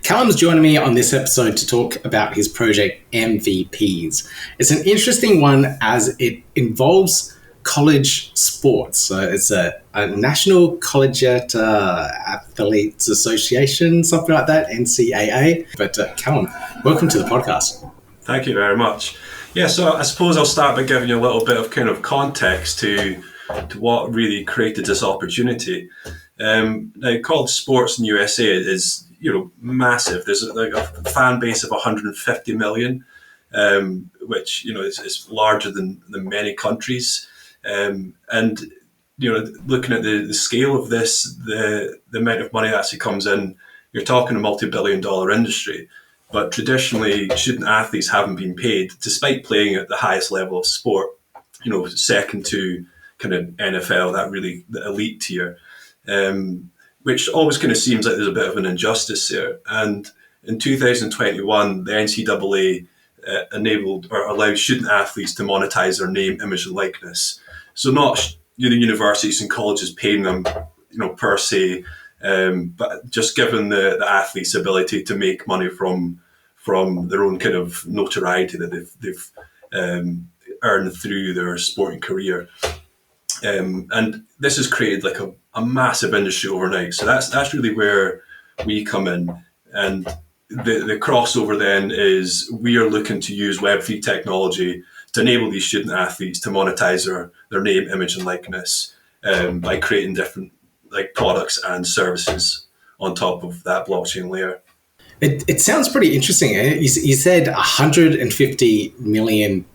Callum's joining me on this episode to talk about his project Mvpz. It's an interesting one as it involves college sports. So it's a National Collegiate Athletes Association, something like that, NCAA. But Callum, welcome to the podcast. Thank you very much. Yeah, so I suppose I'll start by giving you a little bit of kind of context to what really created this opportunity. Now, college sports in the USA is massive. There's like a fan base of 150 million, which is larger than many countries. And looking at the scale of this, the amount of money that actually comes in, you're talking a multi-billion-dollar industry. But traditionally, student athletes haven't been paid, despite playing at the highest level of sport. Second to kind of NFL, the elite tier. Which always kind of seems like there's a bit of an injustice there. And in 2021, the NCAA enabled or allowed student athletes to monetize their name, image, and likeness. So not the universities and colleges paying them, per se, but just giving the athletes the ability to make money from their own kind of notoriety that they've earned through their sporting career. And this has created like a massive industry overnight. So that's really where we come in. And the crossover then is we are looking to use Web3 technology to enable these student athletes to monetize their name, image, and likeness by creating different like products and services on top of that blockchain layer. It sounds pretty interesting. You said 150 million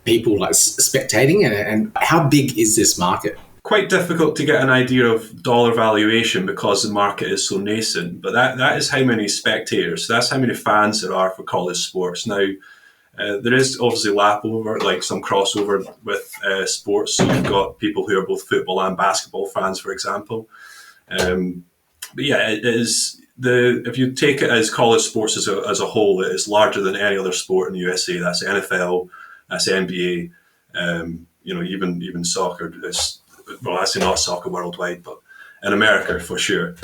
people like spectating, and how big is this market? Quite difficult to get an idea of dollar valuation because the market is so nascent, but that is how many spectators, that's how many fans there are for college sports. Now, there is obviously lapover, like some crossover with sports, so you've got people who are both football and basketball fans, for example. But yeah, it is if you take it as college sports as a whole, it is larger than any other sport in the USA. That's NFL, that's NBA, even soccer. Well, actually not soccer worldwide, but in America for sure.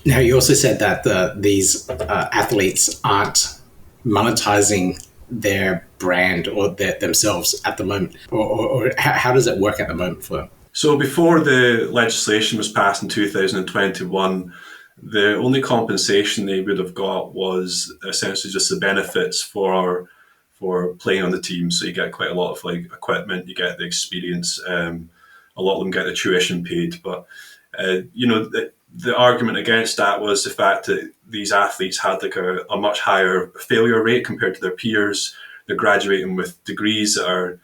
Now, you also said that these athletes aren't monetizing their brand or themselves at the moment, or how does it work at the moment for them? So before the legislation was passed in 2021, the only compensation they would have got was essentially just the benefits for playing on the team. So you get quite a lot of like equipment, you get the experience. A lot of them get the tuition paid, but the argument against that was the fact that these athletes had like a much higher failure rate compared to their peers. They're graduating with degrees that are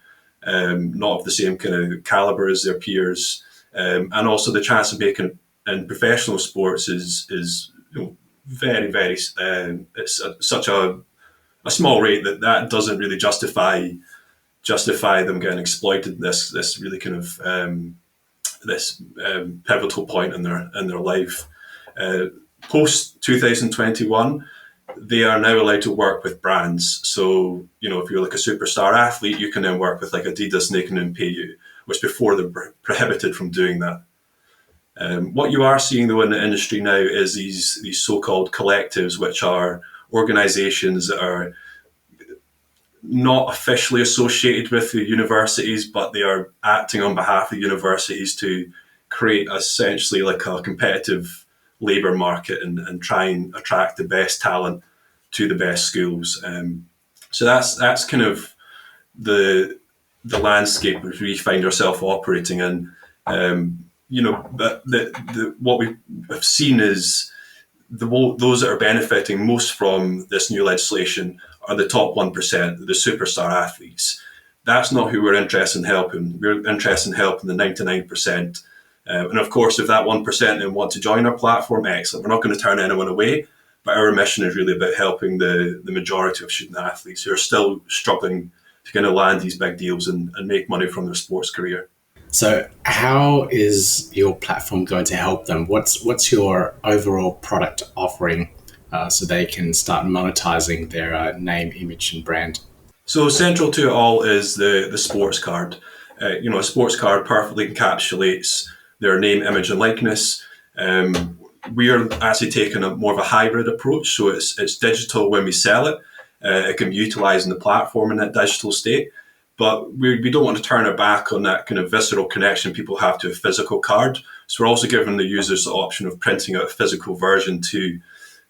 not of the same kind of caliber as their peers, and also the chance of making in professional sports is very, very. It's such a small rate that doesn't really justify them getting exploited. This really kind of pivotal point in their life. Post 2021, they are now allowed to work with brands. So if you're like a superstar athlete, you can then work with like Adidas, and they can then pay you, which before they're prohibited from doing that. What you are seeing though in the industry now is these so-called collectives, which are organizations that are not officially associated with the universities, but they are acting on behalf of universities to create essentially like a competitive labor market and try and attract the best talent to the best schools. So that's kind of the landscape which we find ourselves operating in. What we have seen is those that are benefiting most from this new legislation are the top 1%, the superstar athletes. That's not who we're interested in helping. We're interested in helping the 99%. And of course, if that 1% then want to join our platform, excellent. We're not going to turn anyone away, but our mission is really about helping the majority of student athletes who are still struggling to kind of land these big deals and make money from their sports career. So how is your platform going to help them? What's your overall product offering so they can start monetizing their name, image, and brand? So central to it all is the sports card. A sports card perfectly encapsulates their name, image, and likeness. we are actually taking a more of a hybrid approach. So it's digital when we sell it. It can be utilised in the platform in that digital state. But we don't want to turn our back on that kind of visceral connection people have to a physical card. So we're also giving the users the option of printing out a physical version too.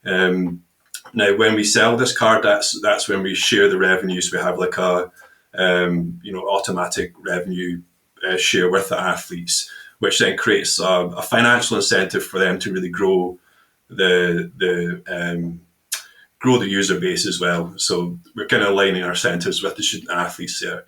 Now, when we sell this card, that's when we share the revenues. We have like a automatic revenue share with the athletes, which then creates a financial incentive for them to really grow the user base as well. So we're kind of aligning our incentives with the student athletes there.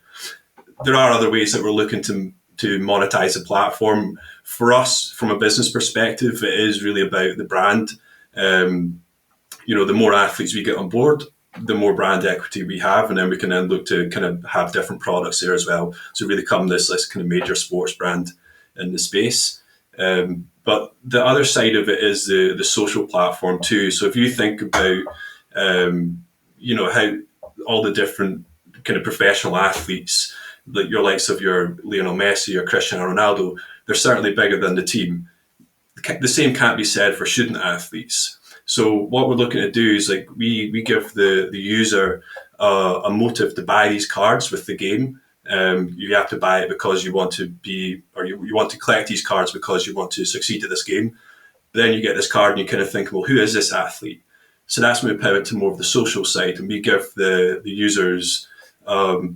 There are other ways that we're looking to monetize the platform. For us, from a business perspective, it is really about the brand. The more athletes we get on board, the more brand equity we have, and then we can then look to kind of have different products there as well. So really become this kind of major sports brand in the space. But the other side of it is the social platform too. So if you think about, how all the different kind of professional athletes, like your likes of your Lionel Messi or Cristiano Ronaldo, they're certainly bigger than the team. The same can't be said for student athletes. So what we're looking to do is like we give the user a motive to buy these cards with the game. You have to buy it because you want to be, or you want to collect these cards because you want to succeed at this game. Then you get this card and you kind of think, well, who is this athlete? So that's when we pivot to more of the social side, and we give the users a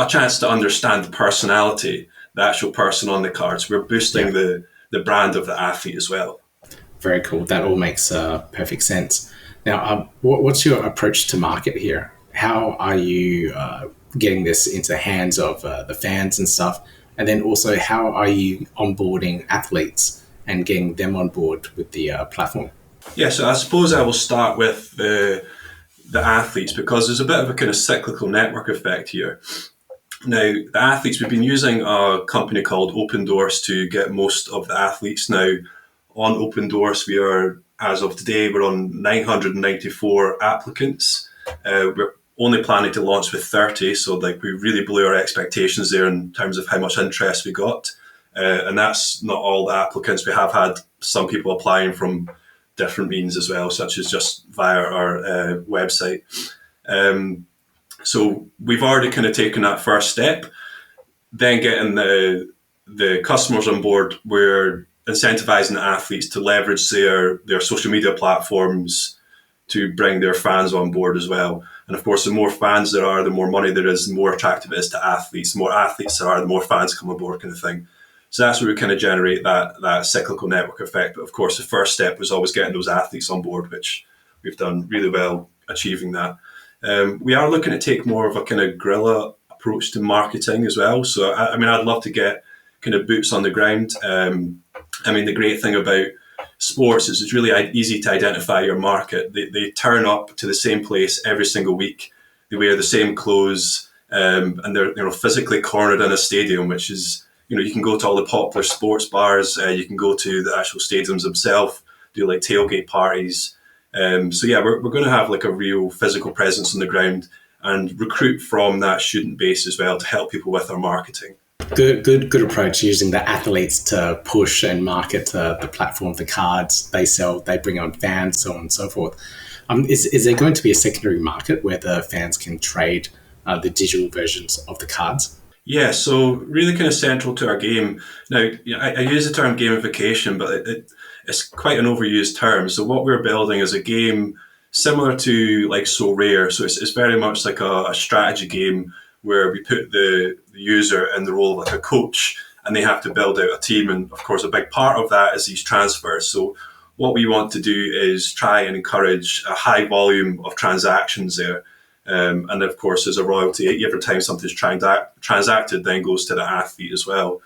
chance to understand the personality, the actual person on the cards. We're boosting the brand of the athlete as well. Very cool. That all makes perfect sense. Now, what's your approach to market here? How are you getting this into the hands of the fans and stuff? And then also, how are you onboarding athletes and getting them on board with the platform? Yeah, so I suppose I will start with the athletes, because there's a bit of a kind of cyclical network effect here. Now, the athletes, we've been using a company called Open Doors to get most of the athletes. Now, on Open Doors, we are, as of today, we're on 994 applicants. We're only planning to launch with 30, so like we really blew our expectations there in terms of how much interest we got. And that's not all the applicants. We have had some people applying from different means as well, such as just via our website. So we've already kind of taken that first step. Then getting the customers on board, we're incentivizing the athletes to leverage their social media platforms to bring their fans on board as well. And of course, the more fans there are, the more money there is, the more attractive it is to athletes. The more athletes there are, the more fans come on board, kind of thing. So that's where we kind of generate that cyclical network effect. But of course, the first step was always getting those athletes on board, which we've done really well achieving that. We are looking to take more of a kind of guerrilla approach to marketing as well. So, I'd love to get kind of boots on the ground. The great thing about sports is it's really easy to identify your market. They turn up to the same place every single week. They wear the same clothes, and they're physically cornered in a stadium, which is, you can go to all the popular sports bars, you can go to the actual stadiums themselves, do like tailgate parties. We're going to have like a real physical presence on the ground and recruit from that student base as well to help people with our marketing. Good approach, using the athletes to push and market the platform, the cards they sell, they bring on fans, so on and so forth. Is there going to be a secondary market where the fans can trade the digital versions of the cards? Yeah, so really kind of central to our game. Now, I use the term gamification, but it's quite an overused term. So what we're building is a game similar to like So Rare. So it's very much like a strategy game where we put the user in the role of like a coach, and they have to build out a team. And of course, a big part of that is these transfers. So what we want to do is try and encourage a high volume of transactions there. And of course, there's a royalty. Every time something's transacted, then goes to the athlete as well.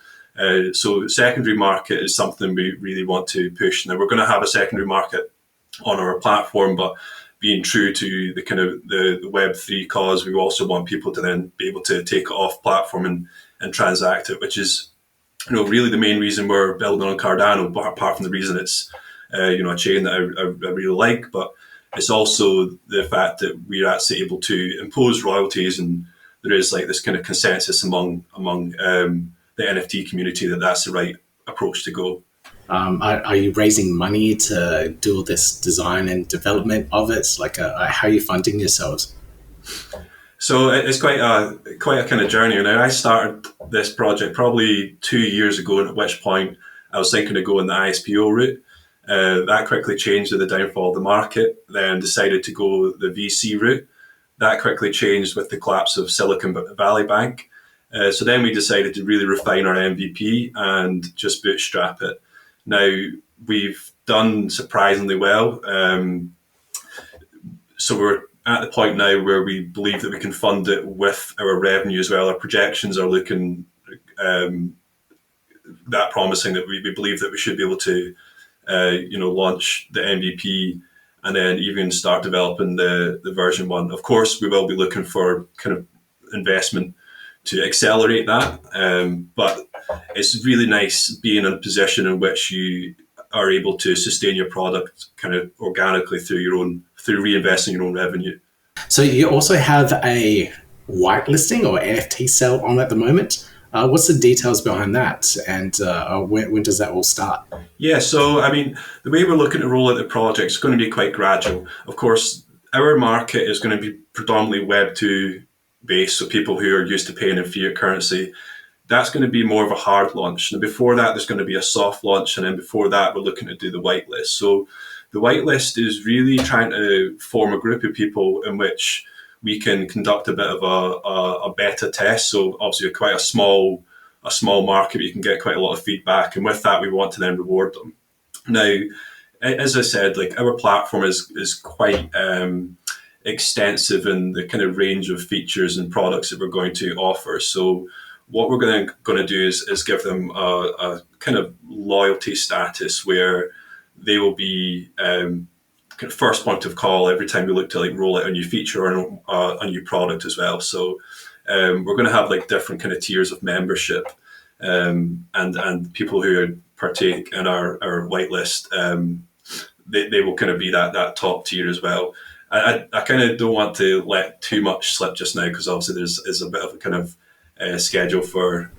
So secondary market is something we really want to push. Now, we're going to have a secondary market on our platform, but being true to the kind of the Web3 cause, we also want people to then be able to take it off platform and transact it, which is, really the main reason we're building on Cardano, apart from the reason it's, a chain that I really like, but it's also the fact that we're actually able to impose royalties, and there is like this kind of consensus among the NFT community that that's the right approach to go. Are you raising money to do all this design and development of it? Like, how are you funding yourselves? So it's quite a kind of journey. Now, I started this project probably 2 years ago, at which point I was thinking of going the ISPO route. That quickly changed with the downfall of the market, then decided to go the VC route. That quickly changed with the collapse of Silicon Valley Bank. So then we decided to really refine our MVP and just bootstrap it. Now, we've done surprisingly well. So we're at the point now where we believe that we can fund it with our revenue as well. Our projections are looking that promising that we believe that we should be able to, launch the MVP and then even start developing the version one. Of course, we will be looking for kind of investment to accelerate that. But it's really nice being in a position in which you are able to sustain your product kind of organically through reinvesting your own revenue. So you also have a whitelisting or NFT sale on at the moment. What's the details behind that, and when does that all start? Yeah, so I mean, the way we're looking to roll out the project is going to be quite gradual. Of course, our market is going to be predominantly Web2 based, so people who are used to paying in fiat currency. That's going to be more of a hard launch. And before that, there's going to be a soft launch, and then before that, we're looking to do the whitelist. So the whitelist is really trying to form a group of people in which we can conduct a bit of a beta test. So obviously, quite a small market, but you can get quite a lot of feedback, and with that, we want to then reward them. Now, as I said, like our platform is quite extensive in the kind of range of features and products that we're going to offer. So what we're going to do is give them a kind of loyalty status where they will be kind of first point of call every time we look to like roll out a new feature or a new product as well. So we're going to have like different kind of tiers of membership, and people who partake in our whitelist, they will kind of be that top tier as well. I kind of don't want to let too much slip just now because obviously there's a bit of a kind of schedule for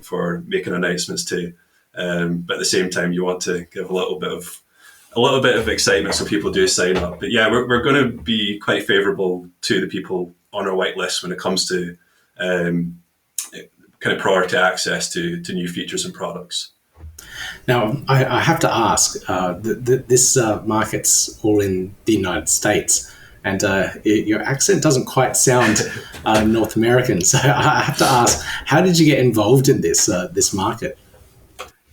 making announcements too, but at the same time you want to give a little bit of excitement so people do sign up. But yeah, we're going to be quite favourable to the people on our whitelist when it comes to kind of priority access to new features and products. Now, I have to ask, this market's all in the United States, and your accent doesn't quite sound North American. So I have to ask, how did you get involved in this market?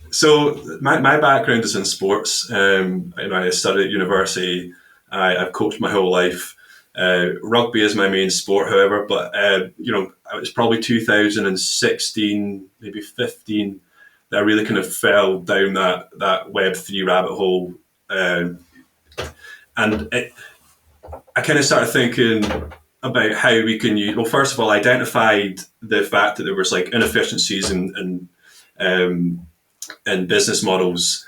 So my background is in sports. I studied at university. I've coached my whole life. Rugby is my main sport, however, but it was probably 2016, maybe 15, that I really kind of fell down that Web3 rabbit hole, and I kind of started thinking about how we can use. Well, first of all, I identified the fact that there was like inefficiencies in business models,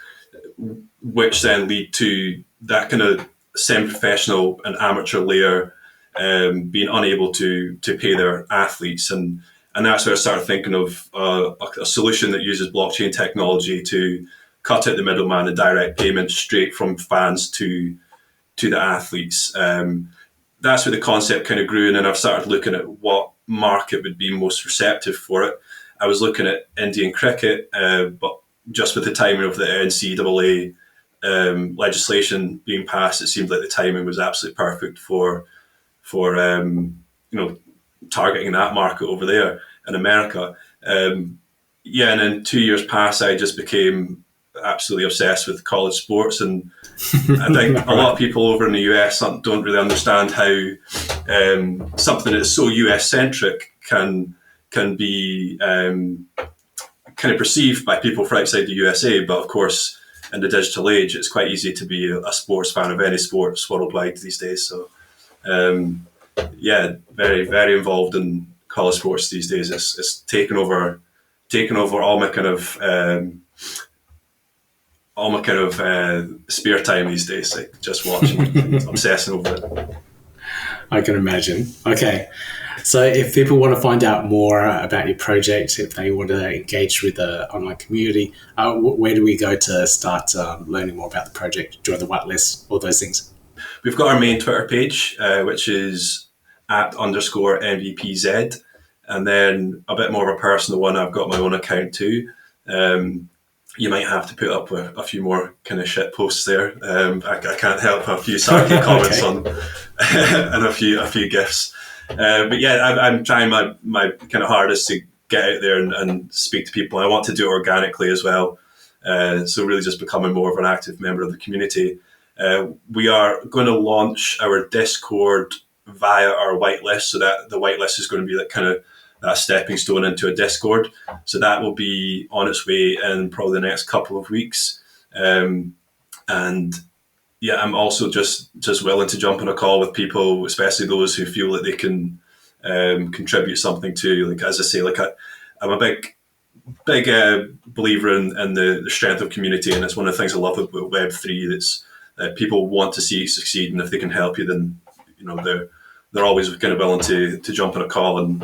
which then lead to that kind of semi-professional and amateur layer being unable to pay their athletes, and that's where I started thinking of a solution that uses blockchain technology to cut out the middleman and direct payments straight from fans to the athletes. That's where the concept kind of grew, and then I've started looking at what market would be most receptive for it. I was looking at Indian cricket, but just with the timing of the NCAA legislation being passed, it seemed like the timing was absolutely perfect for targeting that market over there in America. And then 2 years passed, I just became absolutely obsessed with college sports, and I think a lot of people over in the US don't really understand how something that's so US centric can be kind of perceived by people from outside the USA. But of course, in the digital age, it's quite easy to be a sports fan of any sports worldwide these days. So very, very involved in college sports these days. It's taken over all my kind of spare time these days, like just watching, obsessing over it. I can imagine. Okay. So if people want to find out more about your project, if they want to engage with the online community, where do we go to start learning more about the project, join the whitelist, all those things? We've got our main Twitter page, which is @_Mvpz. And then a bit more of a personal one, I've got my own account too. You might have to put up with a few more kind of shit posts there. I can't help a few sarky comments on and a few gifs. But yeah, I'm trying my kind of hardest to get out there and speak to people. I want to do it organically as well. So really just becoming more of an active member of the community. We are going to launch our Discord via our whitelist, so that the whitelist is going to be that kind of that stepping stone into a Discord. So that will be on its way in probably the next couple of weeks. And yeah, I'm also just willing to jump on a call with people, especially those who feel that they can contribute something to, like, as I say, like I'm a big believer in the strength of community, and it's one of the things I love about Web3. That's people want to see you succeed, and if they can help you, then they're always kind of willing to jump on a call, and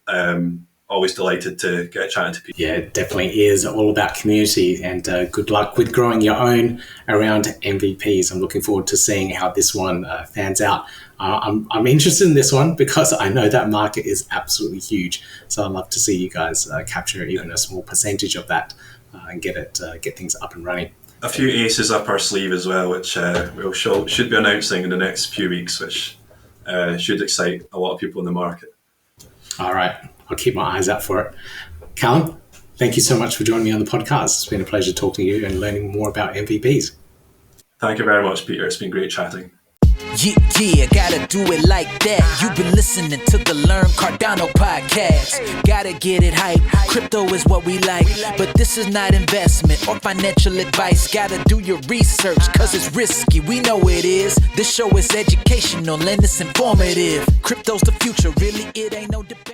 I'm always delighted to get chatting to people. Yeah, it definitely is all about community, and good luck with growing your own around MVPs. I'm looking forward to seeing how this one fans out. I'm interested in this one because I know that market is absolutely huge. So I'd love to see you guys capture even a small percentage of that and get things up and running. A few aces up our sleeve as well, which should be announcing in the next few weeks, which should excite a lot of people in the market. All right. I'll keep my eyes out for it. Callum, thank you so much for joining me on the podcast. It's been a pleasure talking to you and learning more about MVPs. Thank you very much, Peter. It's been great chatting. Yeah, gotta do it like that. You've been listening to the Learn Cardano podcast. Gotta get it hype. Crypto is what we like, but this is not investment or financial advice. Gotta do your research, cause it's risky. We know it is. This show is educational and it's informative. Crypto's the future, really, it ain't no debate.